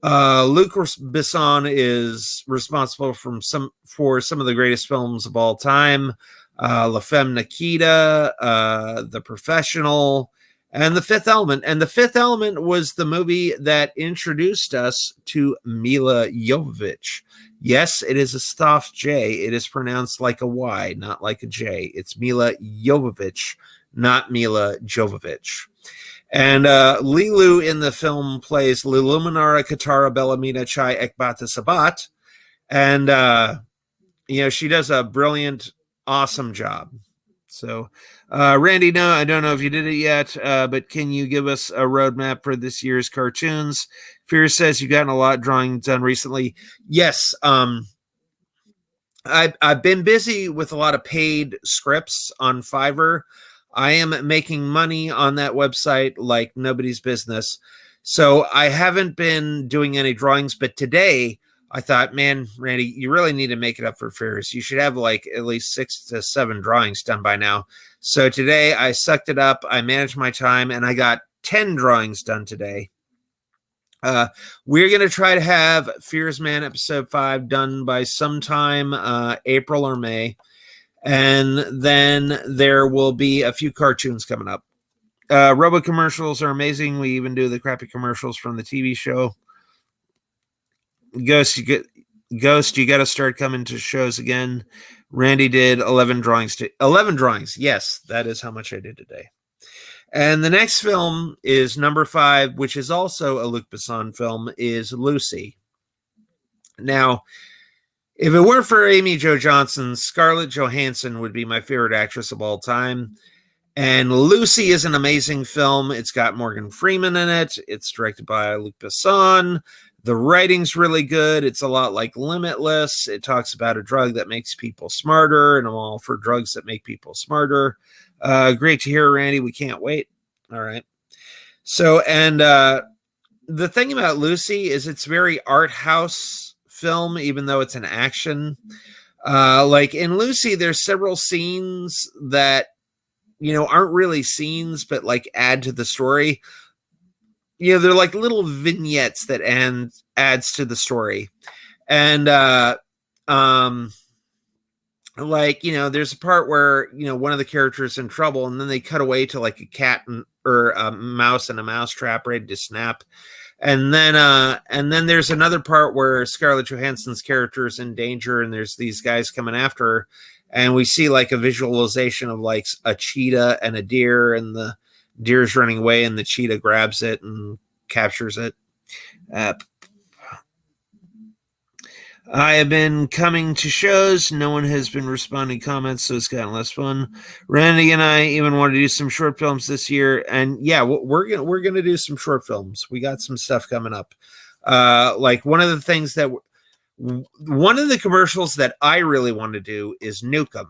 Luc Besson is responsible for some of the greatest films of all time. La Femme Nikita, The Professional, and The Fifth Element. And The Fifth Element was the movie that introduced us to Mila Jovovich. Yes, it is a soft J. It is pronounced like a Y, not like a J. It's Mila Jovovich, not Mila Jovovich. And Lilu in the film plays Liluminara Katara Bellamina Chai Ekbata Sabat. And, she does a brilliant, awesome job. So, Randy, no, I don't know if you did it yet, but can you give us a roadmap for this year's cartoons? Fear says you've gotten a lot of drawing done recently. Yes, I've been busy with a lot of paid scripts on Fiverr. I am making money on that website like nobody's business. So I haven't been doing any drawings, but today I thought, man, Randy, you really need to make it up for Fears. You should have like at least 6 to 7 drawings done by now. So today I sucked it up. I managed my time and I got 10 drawings done today. We're going to try to have Fears Man episode 5 done by sometime April or May. And then there will be a few cartoons coming up. Robo commercials are amazing. We even do the crappy commercials from the TV show. Ghost, you got to start coming to shows again. Randy did 11 drawings. 11 drawings. Yes, that is how much I did today. And the next film is number 5, which is also a Luc Besson film, is Lucy. Now, if it weren't for Amy Jo Johnson, Scarlett Johansson would be my favorite actress of all time. And Lucy is an amazing film. It's got Morgan Freeman in it. It's directed by Luc Besson. The writing's really good. It's a lot like Limitless. It talks about a drug that makes people smarter, and I'm all for drugs that make people smarter. Great to hear, Randy. We can't wait. All right. So, and the thing about Lucy is it's very art house film, even though it's an action. Like in Lucy, there's several scenes that, aren't really scenes, but like add to the story. They're like little vignettes that adds to the story. And, there's a part where, one of the characters is in trouble and then they cut away to like a cat or a mouse in a mousetrap ready to snap. And then there's another part where Scarlett Johansson's character is in danger and there's these guys coming after her. And we see like a visualization of like a cheetah and a deer, and the deer's running away and the cheetah grabs it and captures it. I have been coming to shows. No one has been responding comments, so it's gotten less fun. Randy and I even want to do some short films this year, and yeah, we're gonna do some short films. We got some stuff coming up. Like one of the commercials that I really want to do is Nukem,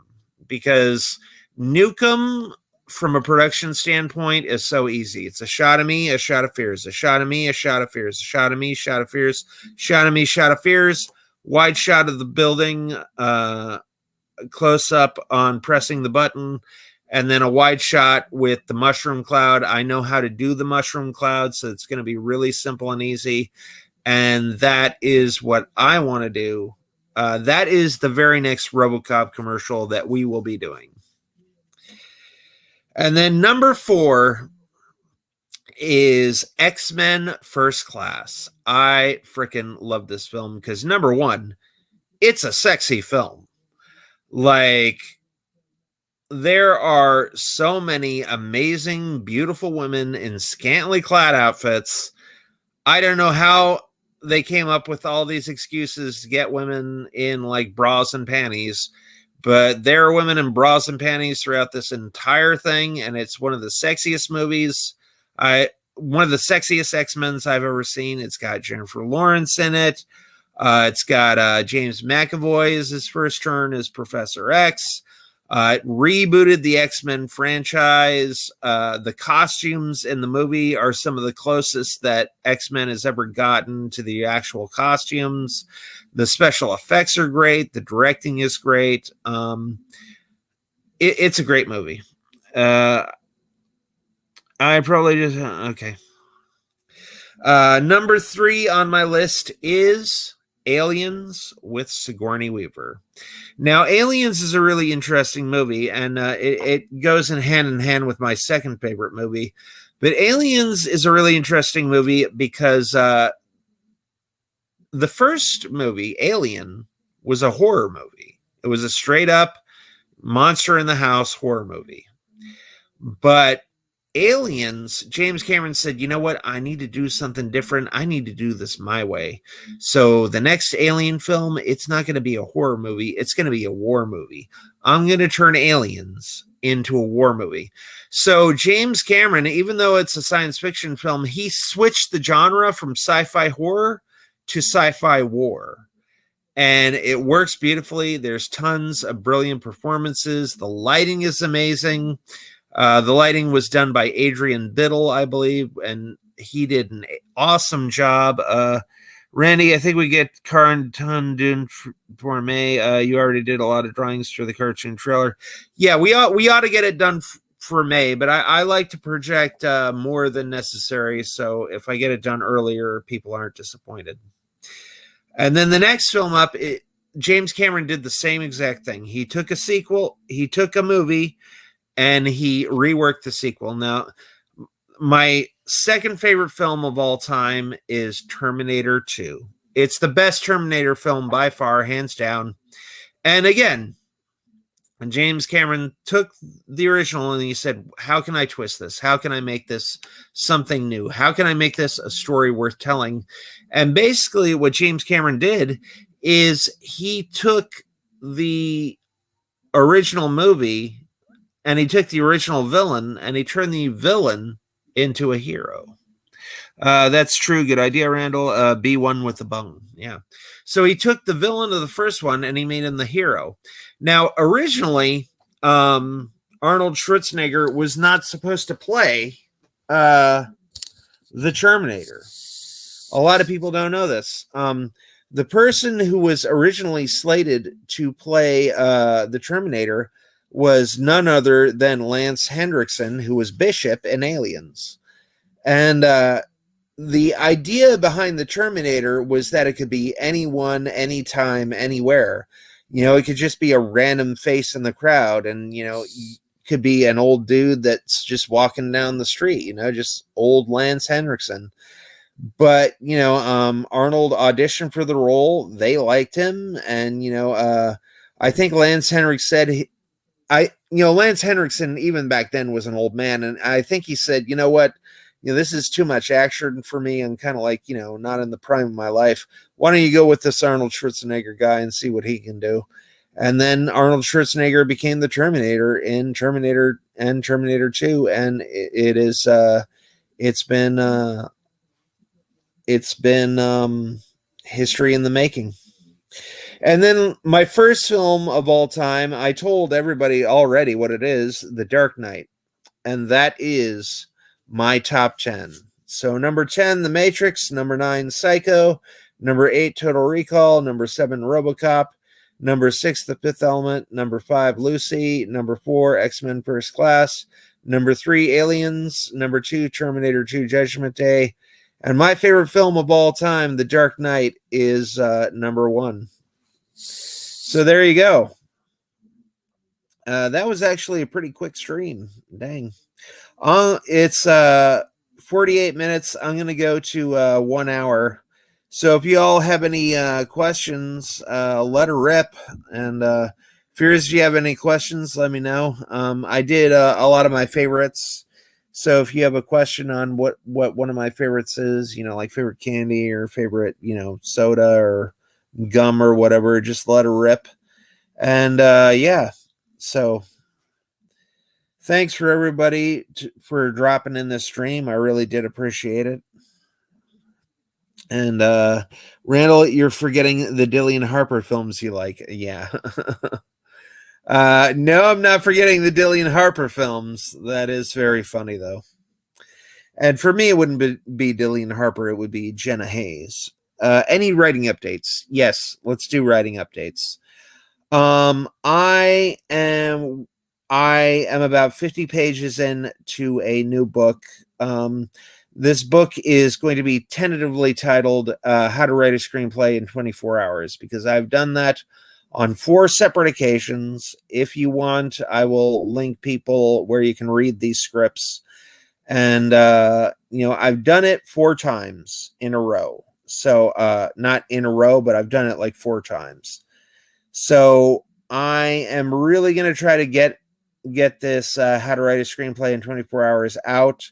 because Nukem, from a production standpoint, is so easy. It's a shot of me, a shot of Fears, a shot of me, a shot of Fears, a shot of me, shot of Fears, shot of me, shot of Fears. Wide shot of the building, close up on pressing the button, and then a wide shot with the mushroom cloud. I know how to do the mushroom cloud, so it's going to be really simple and easy. And that is what I want to do. That is the very next Robocop commercial that we will be doing. And then number 4 is X-Men First Class. I freaking love this film because, number 1, it's a sexy film. Like, there are so many amazing, beautiful women in scantily clad outfits. I don't know how they came up with all these excuses to get women in like bras and panties, but there are women in bras and panties throughout this entire thing, and it's one of the sexiest movies. One of the sexiest X-Men's I've ever seen. It's got Jennifer Lawrence in it. It's got James McAvoy as his first turn as Professor X. It rebooted the X-Men franchise. The costumes in the movie are some of the closest that X-Men has ever gotten to the actual costumes. The special effects are great. The directing is great. It's a great movie. I probably just... Okay. Number 3 on my list is Aliens with Sigourney Weaver. Now, Aliens is a really interesting movie, and it goes in hand with my second favorite movie, But Aliens is a really interesting movie because the first movie, Alien, was a horror movie. It was a straight up monster in the house horror movie. But Aliens, James Cameron said, you know what? I need to do something different. I need to do this my way. So the next Alien film, it's not going to be a horror movie. It's going to be a war movie. I'm going to turn Aliens into a war movie. So James Cameron, even though it's a science fiction film, he switched the genre from sci-fi horror to sci-fi war. And it works beautifully. There's tons of brilliant performances. The lighting is amazing. The lighting was done by Adrian Biddle, I believe, and he did an awesome job. Randy, I think we get Carnton Dune for May. You already did a lot of drawings for the cartoon trailer. Yeah, we ought to get it done for May, but I like to project more than necessary. So if I get it done earlier, people aren't disappointed. And then the next film up, James Cameron did the same exact thing. He took a sequel, he took a movie, and he reworked the sequel. Now, my second favorite film of all time is Terminator 2. It's the best Terminator film by far, hands down. And again, James Cameron took the original and he said, how can I twist this? How can I make this something new? How can I make this a story worth telling? And basically what James Cameron did is he took the original movie and he took the original villain and he turned the villain into a hero. That's true. Good idea, Randall. Be one with the bone. Yeah. So he took the villain of the first one and he made him the hero. Now, originally, Arnold Schwarzenegger was not supposed to play the Terminator. A lot of people don't know this. The person who was originally slated to play the Terminator was none other than Lance Henriksen, who was Bishop in Aliens. And the idea behind the Terminator was that it could be anyone, anytime, anywhere. You know, it could just be a random face in the crowd, and, you know, it could be an old dude that's just walking down the street, you know, just old Lance Henriksen. But, you know, Arnold auditioned for the role. They liked him. And, you know, I think Lance Henriksen said, Lance Henriksen, even back then, was an old man. And I think he said, you know what? You know, this is too much action for me. I'm kind of like, you know, not in the prime of my life. Why don't you go with this Arnold Schwarzenegger guy and see what he can do? And then Arnold Schwarzenegger became the Terminator in Terminator and Terminator 2. And it's been history in the making. And then my first film of all time, I told everybody already what it is, The Dark Knight. And that is my top 10. So number 10, The Matrix. Number 9, Psycho. Number 8, Total Recall. Number 7, Robocop. Number 6, The Fifth Element. Number 5, Lucy. Number 4, X-Men First Class. Number 3, Aliens. Number 2, Terminator 2, Judgment Day. And my favorite film of all time, The Dark Knight, is number 1. So there you go. That was actually a pretty quick stream. Dang. It's 48 minutes. I'm going to go to 1 hour. So if you all have any questions, let her rip. And Fears, if you have any questions, let me know. I did a lot of my favorites. So if you have a question on what one of my favorites is, you know, like favorite candy or favorite, you know, soda or gum or whatever, just let her rip. And yeah, so thanks for everybody for dropping in this stream. I really did appreciate it. And Randall, you're forgetting the Dillian Harper films you like. Yeah. No, I'm not forgetting the Dillian Harper films. That is very funny, though. And for me, it wouldn't be Dillian Harper. It would be Jenna Hayes. Any writing updates? Yes, let's do writing updates. I am about 50 pages into a new book. This book is going to be tentatively titled How to Write a Screenplay in 24 Hours, because I've done that on 4 separate occasions. If you want, I will link people where you can read these scripts. And I've done it 4 times in a row. So not in a row, but I've done it like 4 times. So I am really going to try to get this How to Write a Screenplay in 24 Hours out.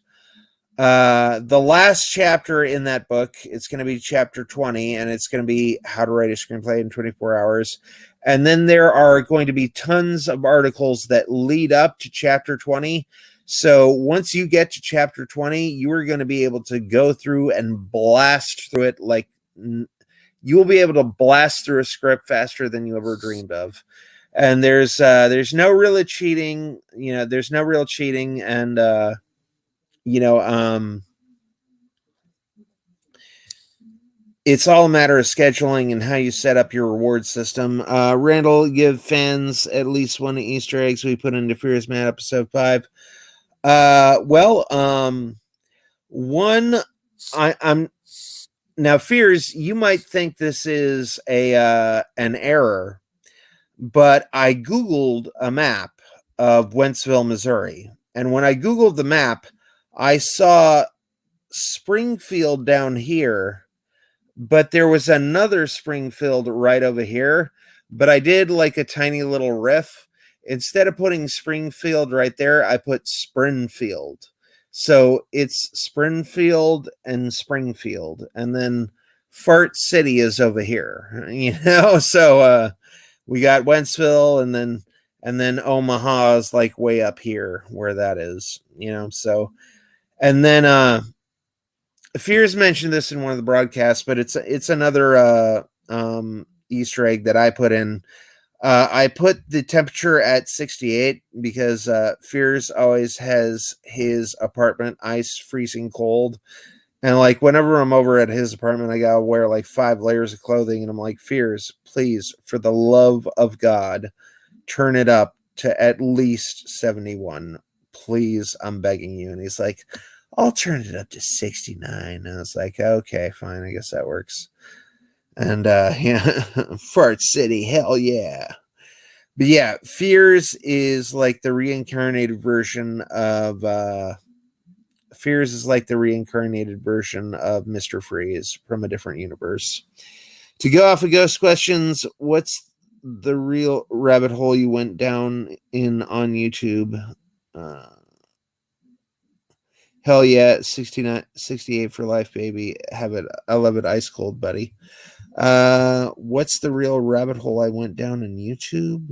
The last chapter in that book, it's going to be chapter 20, and it's going to be How to Write a Screenplay in 24 Hours. And then there are going to be tons of articles that lead up to chapter 20. So once you get to chapter 20, you are going to be able to go through and blast through it. Like, you will be able to blast through a script faster than you ever dreamed of. And there's no real cheating. There's no real cheating. And, it's all a matter of scheduling and how you set up your reward system. Randall, give fans at least one Easter eggs we put into Fears Man episode 5. One, I'm now Fears. You might think this is an error, but I Googled a map of Wentzville, Missouri, and when I Googled the map, I saw Springfield down here, but there was another Springfield right over here. But I did like a tiny little riff. Instead of putting Springfield right there, I put Springfield. So it's Springfield and Springfield. And then Fart City is over here. So we got Wentzville, and then Omaha is like way up here where that is, so. And then Fears mentioned this in one of the broadcasts, but it's another Easter egg that I put in. I put the temperature at 68 because Fears always has his apartment ice freezing cold. And like whenever I'm over at his apartment, I gotta wear like 5 layers of clothing. And I'm like, Fears, please, for the love of God, turn it up to at least 71. Please, I'm begging you. And he's like, I'll turn it up to 69. And I was like, okay, fine. I guess that works. And Fart City, hell yeah. But yeah, Fears is like the reincarnated version of Mr. Freeze from a different universe. To go off of ghost questions, what's the real rabbit hole you went down in on YouTube? Hell yeah, 68 for life, baby. Have it. I love it ice cold, buddy. What's the real rabbit hole I went down in YouTube?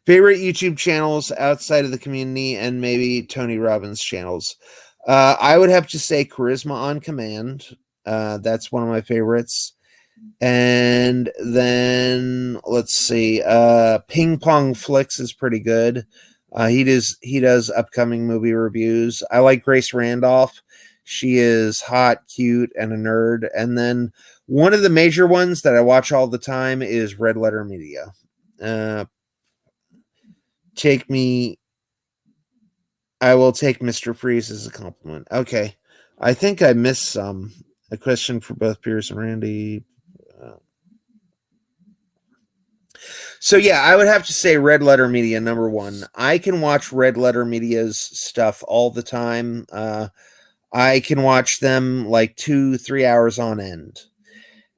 Favorite YouTube channels outside of the community and maybe Tony Robbins channels. I would have to say Charisma on Command. That's one of my favorites. And then let's see. Ping Pong Flicks is pretty good. He does upcoming movie reviews. I like Grace Randolph. She is hot, cute, and a nerd. And then one of the major ones that I watch all the time is Red Letter Media. I will take Mr. Freeze as a compliment. Okay. I think I missed some. A question for both Pierce and Randy. So yeah, I would have to say Red Letter Media, number one. I can watch Red Letter Media's stuff all the time. I can watch them like 2-3 hours on end.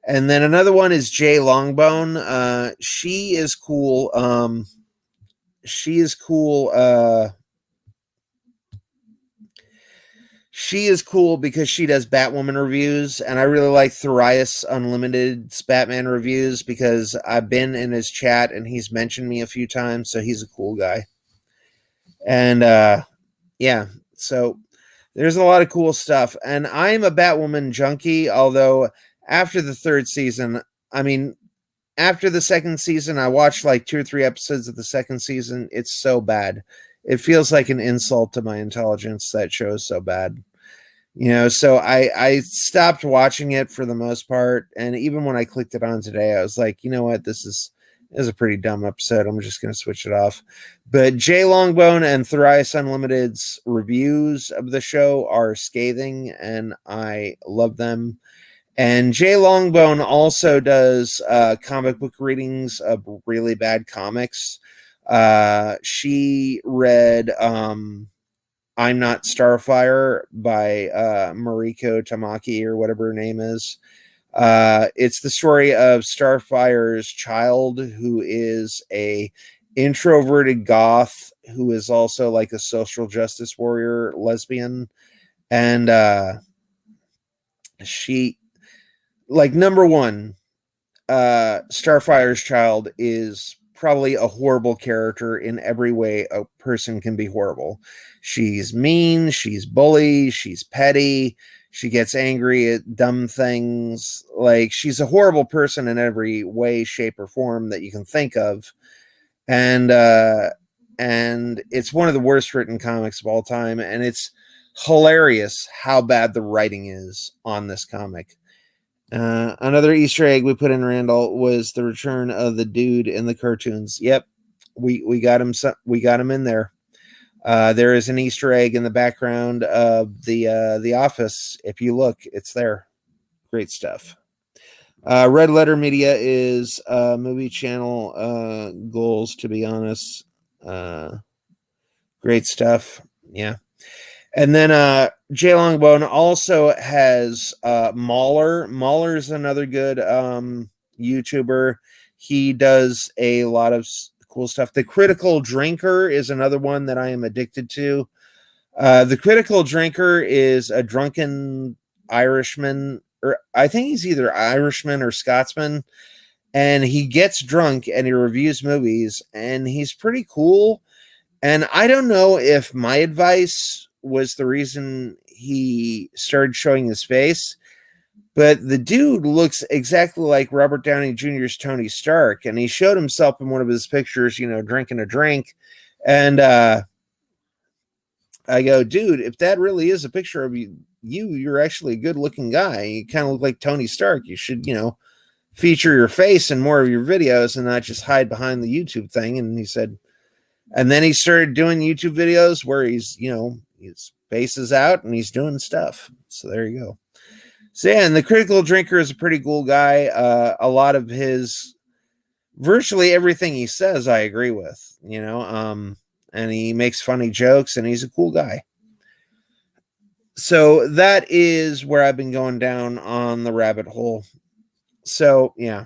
And then another one is Jay Longbone. She is cool. She is cool because she does Batwoman reviews, and I really like Thrias Unlimited's Batman reviews because I've been in his chat and he's mentioned me a few times, so he's a cool guy. And yeah, so there's a lot of cool stuff. And I'm a Batwoman junkie, although after the second season, I watched like 2 or 3 episodes of the second season. It's so bad. It feels like an insult to my intelligence. That show is so bad. So I stopped watching it for the most part. And even when I clicked it on today, I was like, you know what? This is a pretty dumb episode. I'm just going to switch it off. But Jay Longbone and Thrice Unlimited's reviews of the show are scathing, and I love them. And Jay Longbone also does comic book readings of really bad comics. She read I'm Not Starfire by Mariko Tamaki, or whatever her name is. It's the story of Starfire's child, who is a introverted goth who is also like a social justice warrior lesbian. And she, like, number one, Starfire's child is probably a horrible character in every way a person can be horrible. She's mean, she's bully, she's petty, she gets angry at dumb things. Like, she's a horrible person in every way, shape, or form that you can think of. And it's one of the worst written comics of all time, and it's hilarious how bad the writing is on this comic. Another Easter egg we put in, Randall, was the return of the dude in the cartoons. Yep, we got him. We got him in there. There is an Easter egg in the background of the Office. If you look, it's there. Great stuff. Red Letter Media is movie channel goals, to be honest. Great stuff. Yeah. And then Jay Longbone also has Mahler. Mahler is another good YouTuber. He does a lot of cool stuff. The Critical Drinker is another one that I am addicted to. The Critical Drinker is a drunken Irishman, or I think he's either Irishman or Scotsman, and he gets drunk and he reviews movies, and he's pretty cool. And I don't know if my advice was the reason he started showing his face, but the dude looks exactly like Robert Downey Jr.'s Tony Stark, and he showed himself in one of his pictures, drinking a drink. And I go, dude, if that really is a picture of you're actually a good looking guy. You kind of look like Tony Stark. You should, feature your face in more of your videos and not just hide behind the YouTube thing. And he said, and then he started doing YouTube videos where he's, his face is out and he's doing stuff. So there you go. So yeah, and the Critical Drinker is a pretty cool guy. A lot of virtually everything he says, I agree with, and he makes funny jokes, and he's a cool guy. So that is where I've been going down on the rabbit hole. So yeah.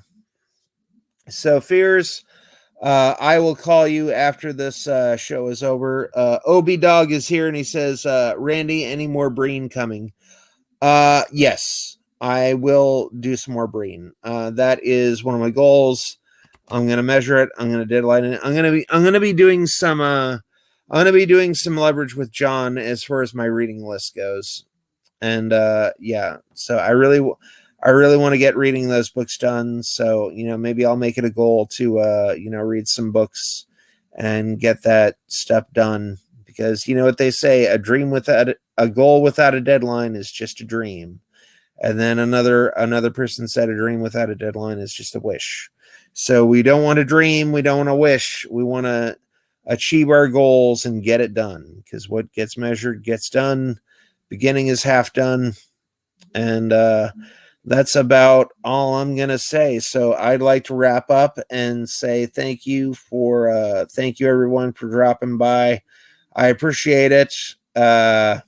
So Fears, I will call you after this show is over. Obi Dog is here, and he says, Randy, any more Breen coming? Yes, I will do some more Breen. That is one of my goals. I'm gonna measure it. I'm gonna deadline it. I'm gonna be doing some leverage with John as far as my reading list goes. And yeah, so I really want to get reading those books done. So, maybe I'll make it a goal to, read some books and get that stuff done, because you know what they say, a goal without a deadline is just a dream. And then another person said a dream without a deadline is just a wish. So we don't want to dream. We don't want to wish. We want to achieve our goals and get it done, because what gets measured gets done. Beginning is half done. And, that's about all I'm going to say. So I'd like to wrap up and say thank you everyone for dropping by. I appreciate it. I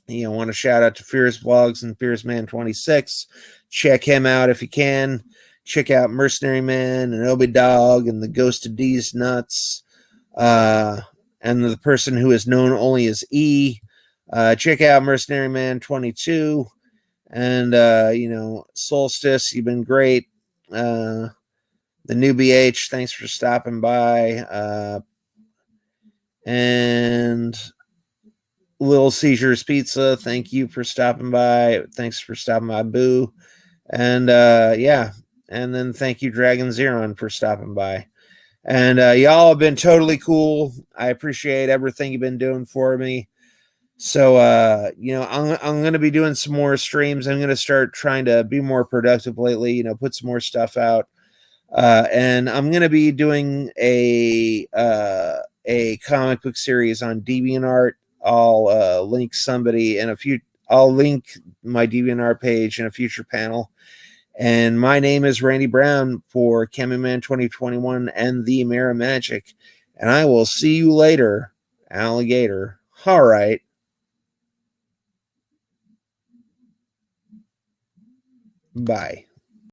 want to shout out to Fierce Vlogs and Fierce Man 26. Check him out if you can. Check out Mercenary Man and Obi Dog and the Ghost of D's Nuts. And the person who is known only as E. Check out Mercenary Man 22. And, Solstice, you've been great. The new BH, thanks for stopping by. And Little Seizures Pizza, thank you for stopping by. Thanks for stopping by, Boo. And, yeah. And then thank you, Dragon Zeron, for stopping by. And y'all have been totally cool. I appreciate everything you've been doing for me. So, I'm going to be doing some more streams. I'm going to start trying to be more productive lately, put some more stuff out. And I'm going to be doing a comic book series on DeviantArt. I'll link somebody I'll link my DeviantArt page in a future panel. And my name is Randy Brown for Cammyman 2021 and the Mirror Magic. And I will see you later, alligator. All right. Bye.